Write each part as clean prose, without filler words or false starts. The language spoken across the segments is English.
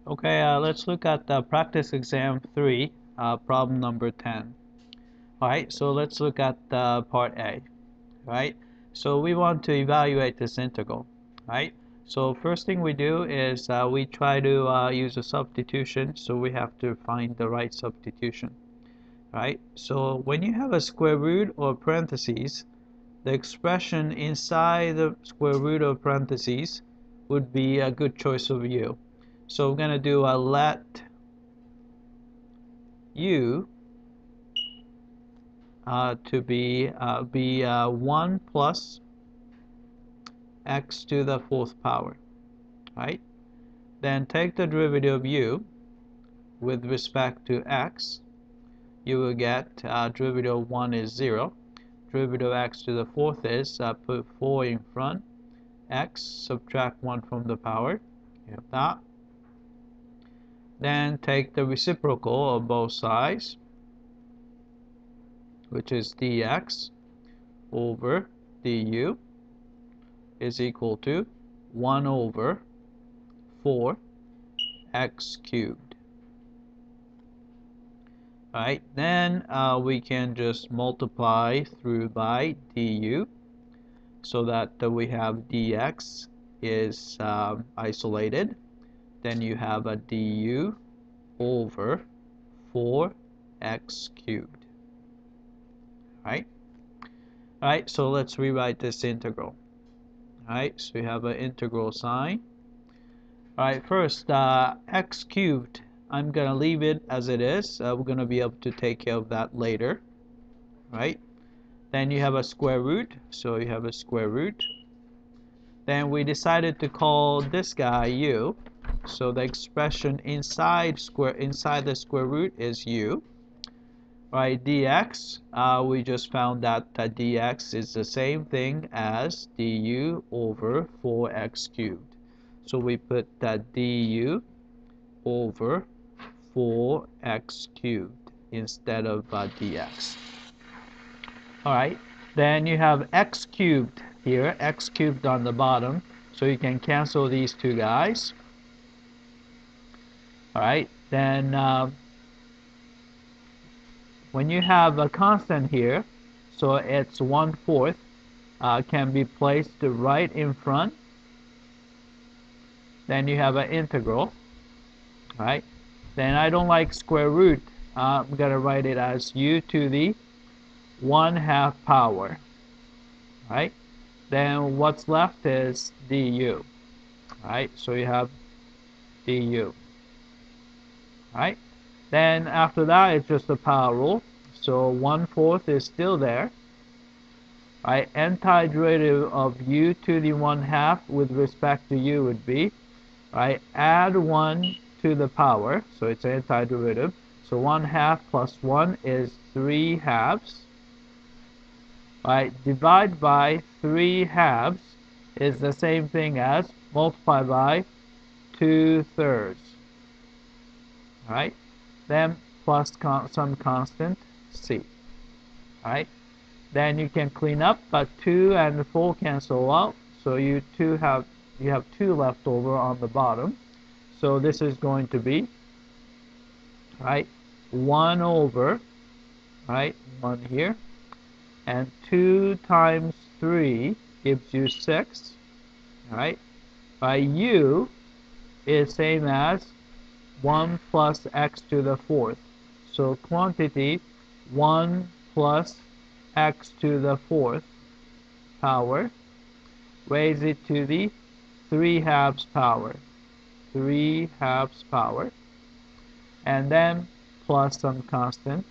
Okay, let's look at practice exam 3, problem number 10. Alright, so let's look at part A. Right? So we want to evaluate this integral. Right? So first thing we do is we try to use a substitution, so we have to find the right substitution. Right? So when you have a square root or parentheses, the expression inside the square root or parentheses would be a good choice of u. So we're going to do a let u to be 1 plus x to the fourth power, right? Then take the derivative of u with respect to x. You will get derivative of 1 is 0. Derivative of x to the fourth is put 4 in front. X, subtract 1 from the power. You have that. Then take the reciprocal of both sides, which is dx over du is equal to 1 over 4 x cubed. Alright, then we can just multiply through by du so that we have dx is isolated. Then you have a du over 4x cubed. Alright? Alright, so let's rewrite this integral. Alright, so we have an integral sign. Alright, first, x cubed, I'm going to leave it as it is. We're going to be able to take care of that later. Right? Then you have a square root, so you have a square root. Then we decided to call this guy u, so the expression inside the square root is u. Right, dx, we just found that dx is the same thing as du over 4x cubed. So we put that du over 4x cubed instead of dx. Alright, then you have x cubed here, x cubed on the bottom, so you can cancel these two guys. Alright, then when you have a constant here, so it's 1/4, can be placed right in front. Then you have an integral. Right? Then I don't like square root. I'm going to write it as u to the 1/2 power. Right? Then what's left is du. Right? So you have du. Right? Then after that, it's just a power rule. So 1/4 is still there. Right? Antiderivative of u to the 1/2 with respect to u would be, right, add 1 to the power. So it's antiderivative. So 1/2 plus 1 is 3/2. Right? Divide by 3/2 is the same thing as multiply by 2/3. Right? Then plus some constant c. Right? Then you can clean up, but 2 and 4 cancel out, so you have 2 left over on the bottom. So this is going to be, right, 1 over, right, 1 here, and 2 times 3 gives you 6. Right? By u is same as 1 plus x to the fourth. So quantity 1 plus x to the fourth power, raise it to the 3/2 power. 3/2 power. And then plus some constant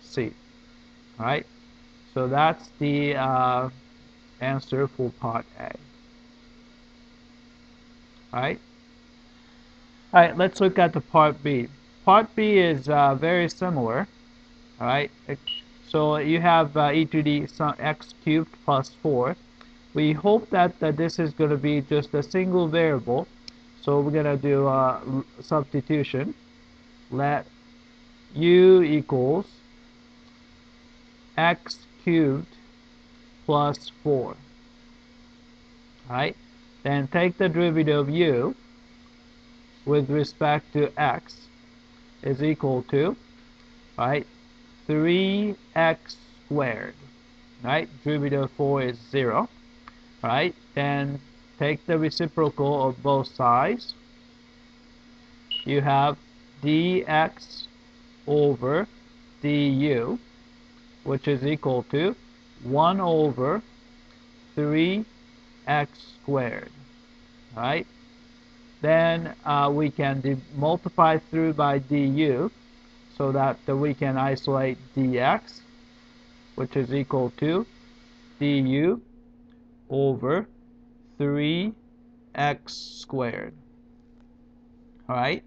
c. Alright? So that's the answer for part A. Alright? Alright, let's look at the part B. Part B is very similar. Alright? So you have e to the x cubed plus 4. We hope that this is going to be just a single variable. So we're going to do a substitution. Let u equals x cubed plus 4. Alright? Then take the derivative of u. with respect to x is equal to, right, 3x squared, right? Derivative of 4 is 0, right? Then take the reciprocal of both sides. You have dx over du, which is equal to 1 over 3x squared, right? Then we can multiply through by du, so that we can isolate dx, which is equal to du over 3x squared. All right,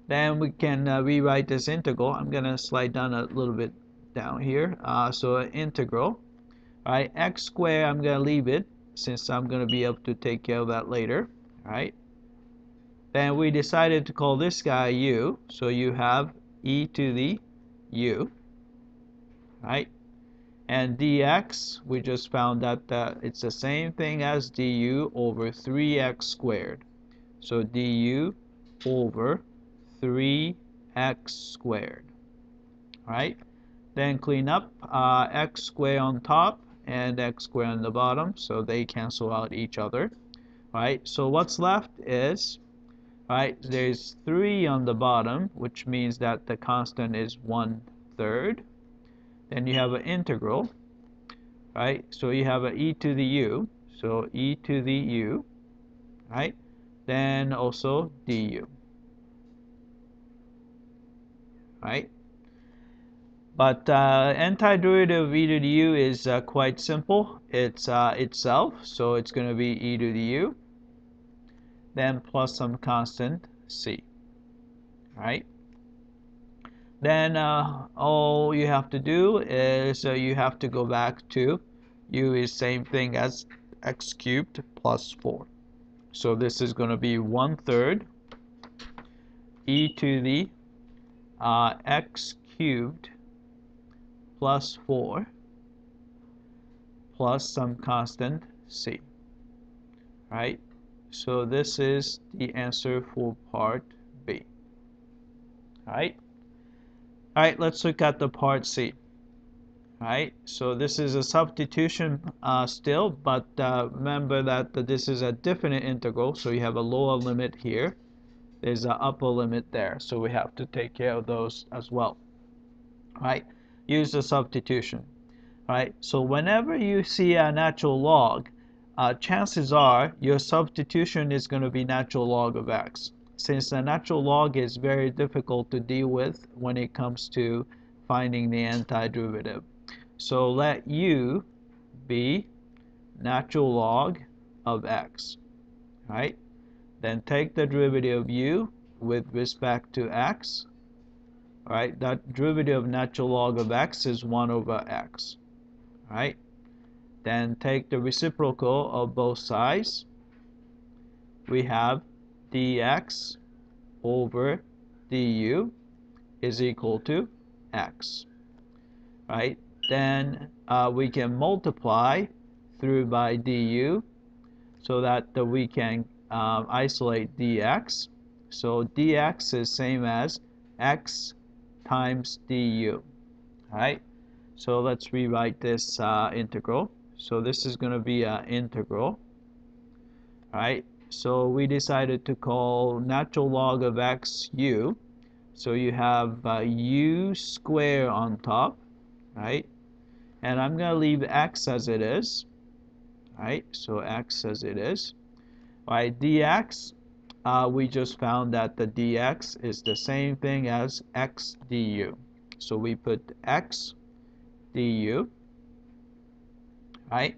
then we can rewrite this integral. I'm going to slide down a little bit down here. So an integral, all right, x squared, I'm going to leave it since I'm going to be able to take care of that later. All right, then we decided to call this guy u, so you have e to the u, right? And dx, we just found that it's the same thing as du over 3x squared. So du over 3x squared. Right? Then clean up x squared on top and x squared on the bottom, so they cancel out each other. Right? So what's left is, right, there's 3 on the bottom, which means that the constant is 1/3. Then you have an integral, right? So you have an e to the u, so e to the u, right? Then also du, right? But antiderivative of e to the u is quite simple. It's itself, so it's going to be e to the u, then plus some constant c, right? Then all you have to do is you have to go back to u is same thing as x cubed plus 4. So this is going to be 1/3 e to the x cubed plus 4 plus some constant c, right? So this is the answer for part B. Alright, let's look at the part C. Alright, so this is a substitution still, but remember that this is a definite integral, so you have a lower limit here, there's an upper limit there, so we have to take care of those as well. Right? Use the substitution. Right? So whenever you see a natural log, chances are your substitution is going to be natural log of x. Since the natural log is very difficult to deal with when it comes to finding the antiderivative. So let u be natural log of x. Right? Then take the derivative of u with respect to x. Right? That derivative of natural log of x is 1 over x. Right? Then take the reciprocal of both sides. We have dx over du is equal to x. Right? Then we can multiply through by du so that we can isolate dx. So dx is same as x times du. Right? So let's rewrite this integral. So this is going to be an integral. Right? So we decided to call natural log of x u. So you have u squared on top, right? And I'm going to leave x as it is, right? So x as it is. Right? Dx, we just found that the dx is the same thing as x du. So we put x du, right?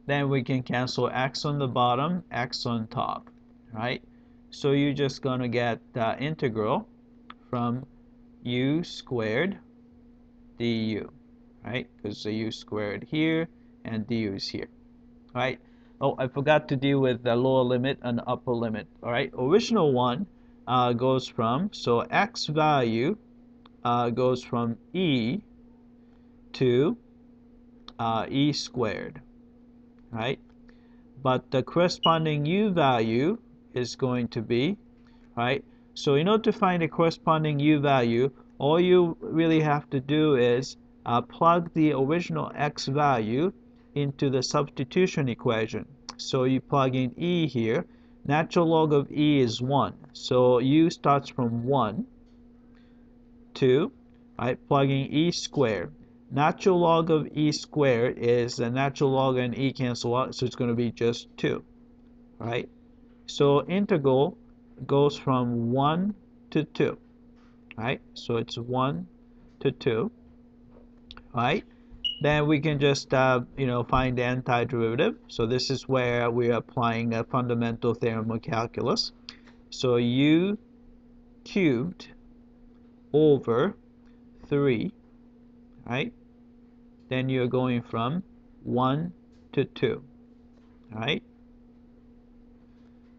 Then we can cancel x on the bottom, x on top, right? So you're just going to get the integral from u squared du, right? Because the u squared here and du is here, right? Oh, I forgot to deal with the lower limit and upper limit, all right? Original one goes from, so x value goes from e to e squared, right? But the corresponding u value is going to be, right? So in order to find the corresponding u value, all you really have to do is plug the original x value into the substitution equation. So you plug in e here. Natural log of e is 1. So u starts from 1, 2, right? Plugging e squared. Natural log of e squared is the natural log and e cancel out, so it's going to be just 2, right? So integral goes from 1 to 2, right? So it's 1 to 2, right? Then we can just find the antiderivative. So this is where we're applying a fundamental theorem of calculus. So u cubed over 3, right? Then you're going from 1 to 2, right?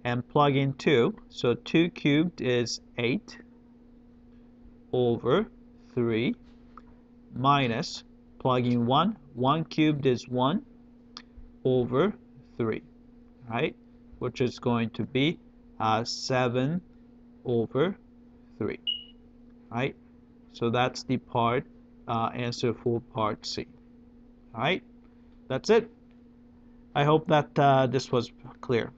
And plug in 2. So 2 cubed is 8 over 3 minus plugging 1. 1 cubed is 1 over 3, right? Which is going to be 7 over 3, right? So that's the answer for part C. All right, that's it. I hope that this was clear.